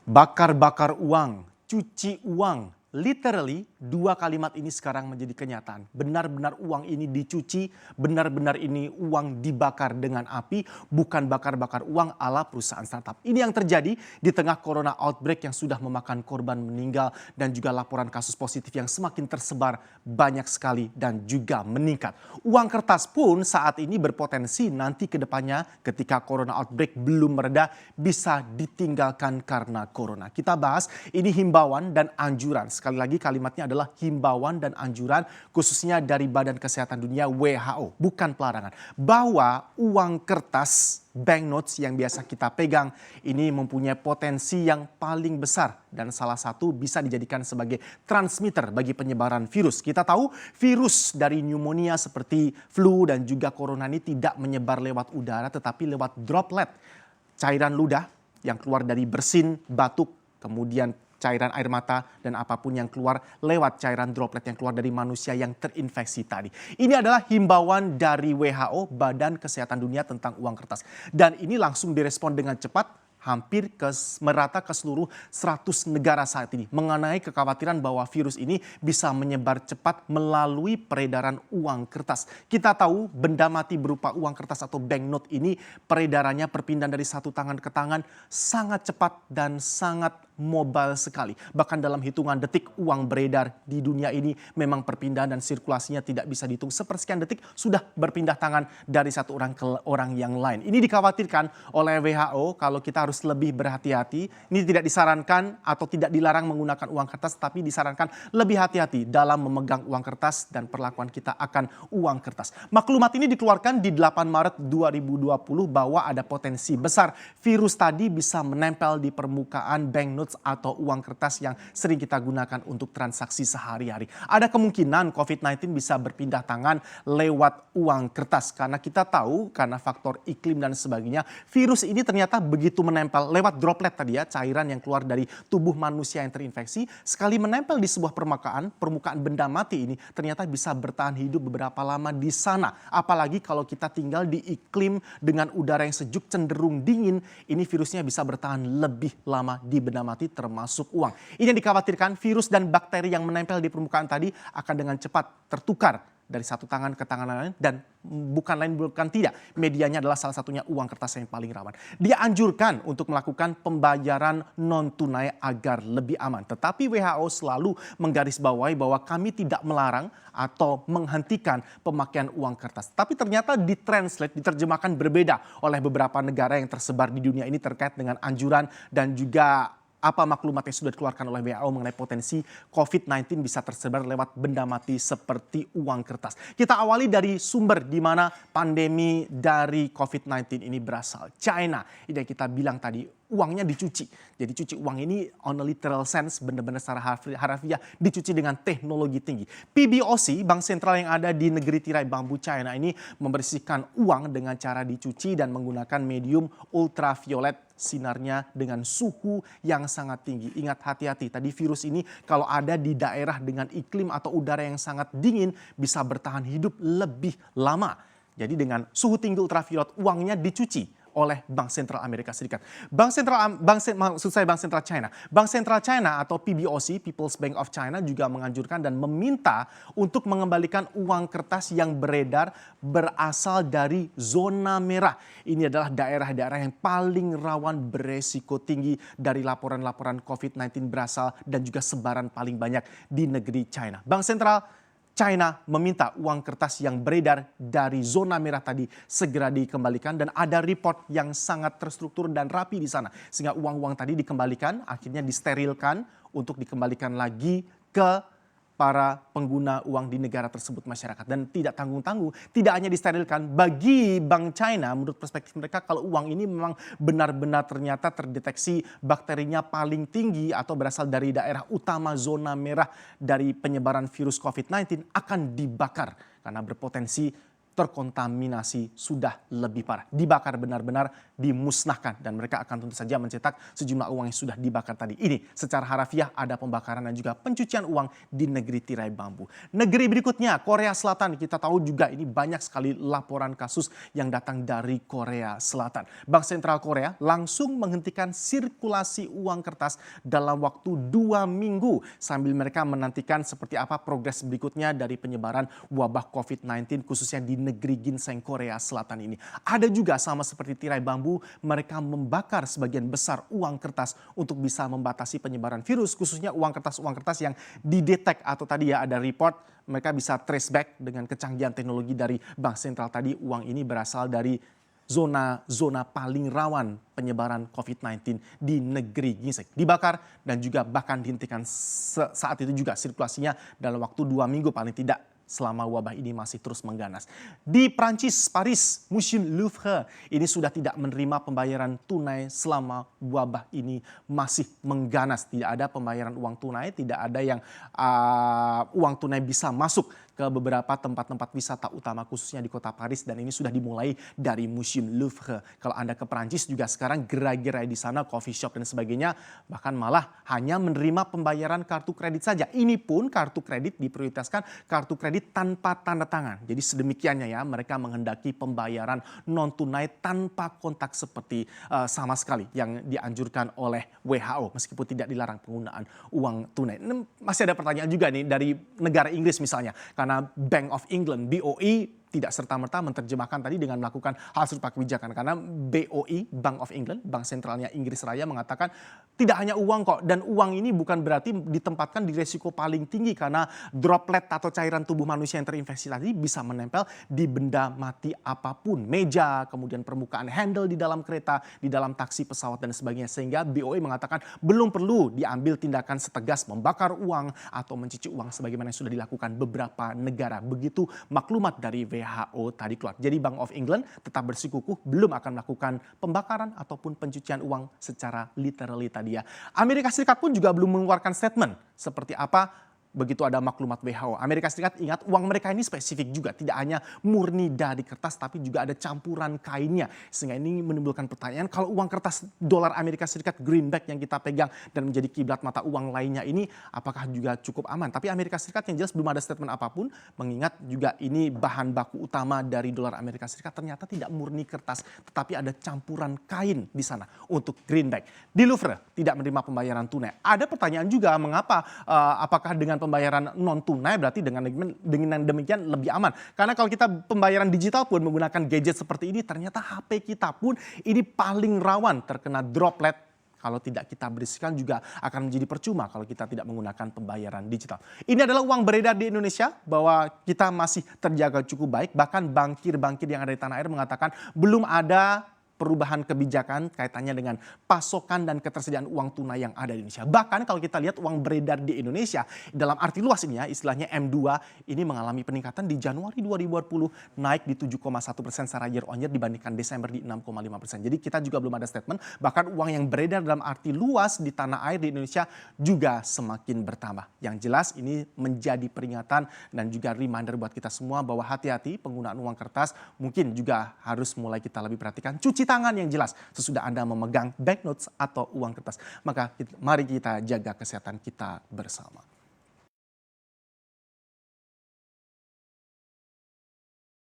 Bakar-bakar uang, cuci uang. Literally, dua kalimat ini sekarang menjadi kenyataan. Benar-benar uang ini dicuci, benar-benar ini uang dibakar dengan api, bukan bakar-bakar uang ala perusahaan startup. Ini yang terjadi di tengah corona outbreak yang sudah memakan korban meninggal dan juga laporan kasus positif yang semakin tersebar banyak sekali dan juga meningkat. Uang kertas pun saat ini berpotensi nanti ke depannya ketika corona outbreak belum mereda bisa ditinggalkan karena corona. Kita bahas ini himbauan dan anjuran. Sekali lagi kalimatnya adalah himbauan dan anjuran khususnya dari Badan Kesehatan Dunia WHO, bukan pelarangan. Bahwa uang kertas banknotes yang biasa kita pegang ini mempunyai potensi yang paling besar dan salah satu bisa dijadikan sebagai transmitter bagi penyebaran virus. Kita tahu virus dari pneumonia seperti flu dan juga corona ini tidak menyebar lewat udara tetapi lewat droplet, cairan ludah yang keluar dari bersin, batuk, kemudian cairan air mata dan apapun yang keluar lewat cairan droplet yang keluar dari manusia yang terinfeksi tadi. Ini adalah himbauan dari WHO, Badan Kesehatan Dunia tentang uang kertas. Dan ini langsung direspon dengan cepat hampir merata ke seluruh 100 negara saat ini mengenai kekhawatiran bahwa virus ini bisa menyebar cepat melalui peredaran uang kertas. Kita tahu benda mati berupa uang kertas atau banknote ini peredarannya perpindahan dari satu tangan ke tangan sangat cepat dan sangat mobile sekali. Bahkan dalam hitungan detik uang beredar di dunia ini memang perpindahan dan sirkulasinya tidak bisa dihitung. Sepersekian detik sudah berpindah tangan dari satu orang ke orang yang lain. Ini dikhawatirkan oleh WHO kalau kita harus lebih berhati-hati. Ini tidak disarankan atau tidak dilarang menggunakan uang kertas, tapi disarankan lebih hati-hati dalam memegang uang kertas dan perlakuan kita akan uang kertas. Maklumat ini dikeluarkan di 8 Maret 2020 bahwa ada potensi besar virus tadi bisa menempel di permukaan banknotes atau uang kertas yang sering kita gunakan untuk transaksi sehari-hari. Ada kemungkinan COVID-19 bisa berpindah tangan lewat uang kertas karena kita tahu karena faktor iklim dan sebagainya virus ini ternyata begitu menempel lewat droplet tadi ya, cairan yang keluar dari tubuh manusia yang terinfeksi sekali menempel di sebuah permukaan benda mati ini ternyata bisa bertahan hidup beberapa lama di sana. Apalagi kalau kita tinggal di iklim dengan udara yang sejuk cenderung dingin, ini virusnya bisa bertahan lebih lama di benda mati termasuk uang. Ini yang dikhawatirkan virus dan bakteri yang menempel di permukaan tadi akan dengan cepat tertukar dari satu tangan ke tangan lain dan bukan tidak. Medianya adalah salah satunya uang kertas yang paling rawan. Dia anjurkan untuk melakukan pembayaran non tunai agar lebih aman. Tetapi WHO selalu menggarisbawahi bahwa kami tidak melarang atau menghentikan pemakaian uang kertas. Tapi ternyata diterjemahkan berbeda oleh beberapa negara yang tersebar di dunia ini terkait dengan anjuran dan juga apa maklumat yang sudah dikeluarkan oleh WHO mengenai potensi COVID-19 bisa tersebar lewat benda mati seperti uang kertas. Kita awali dari sumber di mana pandemi dari COVID-19 ini berasal. China, ini yang kita bilang tadi, uangnya dicuci. Jadi cuci uang ini on a literal sense, benar-benar secara harafiah dicuci dengan teknologi tinggi. PBOC, bank sentral yang ada di negeri tirai bambu China ini membersihkan uang dengan cara dicuci dan menggunakan medium ultraviolet, sinarnya dengan suhu yang sangat tinggi. Ingat hati-hati, tadi virus ini kalau ada di daerah dengan iklim atau udara yang sangat dingin bisa bertahan hidup lebih lama. Jadi dengan suhu tinggi ultraviolet uangnya dicuci oleh Bank Sentral Amerika Serikat. Bank Sentral China. Bank Sentral China atau PBOC, People's Bank of China juga menganjurkan dan meminta untuk mengembalikan uang kertas yang beredar berasal dari zona merah. Ini adalah daerah-daerah yang paling rawan beresiko tinggi dari laporan-laporan COVID-19 berasal dan juga sebaran paling banyak di negeri China. Bank Sentral China meminta uang kertas yang beredar dari zona merah tadi segera dikembalikan dan ada report yang sangat terstruktur dan rapi di sana. Sehingga uang-uang tadi dikembalikan, akhirnya disterilkan untuk dikembalikan lagi ke para pengguna uang di negara tersebut masyarakat. Dan tidak tanggung-tanggung, tidak hanya disterilkan bagi Bank China menurut perspektif mereka kalau uang ini memang benar-benar ternyata terdeteksi bakterinya paling tinggi atau berasal dari daerah utama zona merah dari penyebaran virus COVID-19 akan dibakar karena berpotensi terkontaminasi sudah lebih parah. Dibakar benar-benar, dimusnahkan. Dan mereka akan tentu saja mencetak sejumlah uang yang sudah dibakar tadi. Ini secara harafiah ada pembakaran dan juga pencucian uang di negeri tirai bambu. Negeri berikutnya, Korea Selatan. Kita tahu juga ini banyak sekali laporan kasus yang datang dari Korea Selatan. Bank Sentral Korea langsung menghentikan sirkulasi uang kertas dalam waktu 2 minggu. Sambil mereka menantikan seperti apa progres berikutnya dari penyebaran wabah COVID-19 khususnya di negeri ginseng Korea Selatan ini. Ada juga sama seperti tirai bambu, mereka membakar sebagian besar uang kertas untuk bisa membatasi penyebaran virus, khususnya uang kertas yang didetek atau tadi ya ada report mereka bisa trace back dengan kecanggihan teknologi dari Bank Sentral tadi. Uang ini berasal dari zona paling rawan penyebaran COVID-19 di negeri ginseng. Dibakar dan juga bahkan dihentikan saat itu juga sirkulasinya dalam waktu 2 minggu paling tidak selama wabah ini masih terus mengganas. Di Prancis, Paris, Museum Louvre ini sudah tidak menerima pembayaran tunai selama wabah ini masih mengganas. Tidak ada pembayaran uang tunai, tidak ada yang uang tunai bisa masuk ke beberapa tempat-tempat wisata utama khususnya di kota Paris, dan ini sudah dimulai dari Museum Louvre. Kalau Anda ke Prancis juga sekarang gerai-gerai di sana, coffee shop dan sebagainya, bahkan malah hanya menerima pembayaran kartu kredit saja. Ini pun kartu kredit diprioritaskan kartu kredit tanpa tanda tangan. Jadi sedemikiannya ya, mereka menghendaki pembayaran non tunai tanpa kontak seperti sama sekali yang dianjurkan oleh WHO, meskipun tidak dilarang penggunaan uang tunai. Masih ada pertanyaan juga nih dari negara Inggris misalnya. Karena Bank of England, BOE, tidak serta-merta menerjemahkan tadi dengan melakukan hal serupa kebijakan. Karena BOE, Bank of England, Bank Sentralnya Inggris Raya mengatakan tidak hanya uang kok. Dan uang ini bukan berarti ditempatkan di resiko paling tinggi. Karena droplet atau cairan tubuh manusia yang terinfeksi tadi bisa menempel di benda mati apapun. Meja, kemudian permukaan handle di dalam kereta, di dalam taksi, pesawat dan sebagainya. Sehingga BOE mengatakan belum perlu diambil tindakan setegas membakar uang atau mencuci uang sebagaimana yang sudah dilakukan beberapa negara. Begitu maklumat dari WHO tadi keluar. Jadi Bank of England tetap bersikukuh belum akan melakukan pembakaran ataupun pencucian uang secara literally tadi ya. Amerika Serikat pun juga belum mengeluarkan statement seperti apa begitu ada maklumat WHO. Amerika Serikat ingat uang mereka ini spesifik juga. Tidak hanya murni dari kertas tapi juga ada campuran kainnya. Sehingga ini menimbulkan pertanyaan, kalau uang kertas dolar Amerika Serikat greenback yang kita pegang dan menjadi kiblat mata uang lainnya ini apakah juga cukup aman? Tapi Amerika Serikat yang jelas belum ada statement apapun, mengingat juga ini bahan baku utama dari dolar Amerika Serikat ternyata tidak murni kertas tetapi ada campuran kain di sana untuk greenback. Di Louvre tidak menerima pembayaran tunai. Ada pertanyaan juga mengapa apakah dengan pembayaran non tunai berarti dengan demikian lebih aman. Karena kalau kita pembayaran digital pun menggunakan gadget seperti ini, ternyata HP kita pun ini paling rawan terkena droplet. Kalau tidak kita bersihkan juga akan menjadi percuma kalau kita tidak menggunakan pembayaran digital. Ini adalah uang beredar di Indonesia bahwa kita masih terjaga cukup baik. Bahkan bankir-bankir yang ada di tanah air mengatakan belum ada perubahan kebijakan kaitannya dengan pasokan dan ketersediaan uang tunai yang ada di Indonesia. Bahkan kalau kita lihat uang beredar di Indonesia dalam arti luas ini ya, istilahnya M2 ini mengalami peningkatan di Januari 2020 naik di 7,1% secara year on year dibandingkan Desember di 6,5%. Jadi kita juga belum ada statement, bahkan uang yang beredar dalam arti luas di tanah air di Indonesia juga semakin bertambah. Yang jelas ini menjadi peringatan dan juga reminder buat kita semua bahwa hati-hati penggunaan uang kertas, mungkin juga harus mulai kita lebih perhatikan. Cuci tangan yang jelas sesudah Anda memegang banknotes atau uang kertas. Maka mari kita jaga kesehatan kita bersama.